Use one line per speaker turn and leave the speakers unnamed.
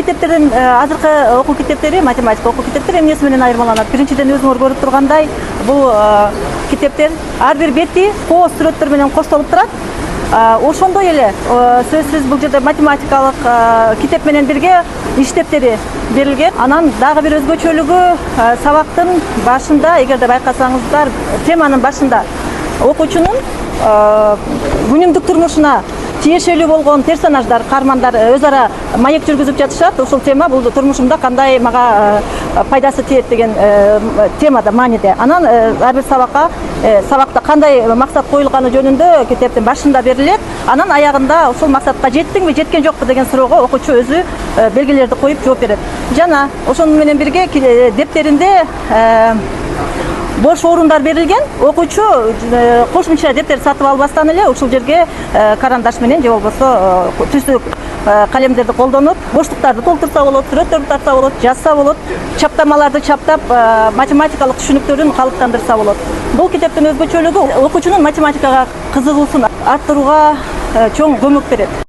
китептерден азыркы окуу китептери, математика окуу китептери эмнеси менен айырмаланат? Биринчиден өзүңөр көрүп тургандай, бул китептер ар бир бети кооз сүрөттөр менен коштолуп турат. Ошондой эле сөзсүз бул жерде математикалык китеп менен бирге иштептери берилген. Анан дагы бир өзгөчөлүгү сабактын башында, эгерде байкасаңыздар, теманын башында окуучунун күнүмдүк турмушуна тиешелүү болгон персонаждар, каармандар өз ара маек жүргүзүп жатышат. Ошол тема бул турмушумда кандай мага пайдасы тиет деген темада, мааниде. Анан ар бир сабакта кандай максат коюлганы жөнүндө китептин башында берилет. Анан аягында ошол максатка жеттиңби, жеткен жокпу деген суроого окуучу өзү белгилерди коюп жооп берет. Жана ошону менен бирге дептеринде бош орундар берилген. Окуучу кошумча дептер сатып албастан эле ушул жерге карандаш менен же болбосо түздүк калемдерди колдонуп, боштуктарды толтурса болот, сүрөттөрдү тарта болот, жазса болот, чаптамаларды чаптап, математикалык түшүнүктөрүн калыптандырса болот. Бул китептин өзгөчөлүгү окуучунун математикага кызыгуусун арттырууга чоң көмөк берет.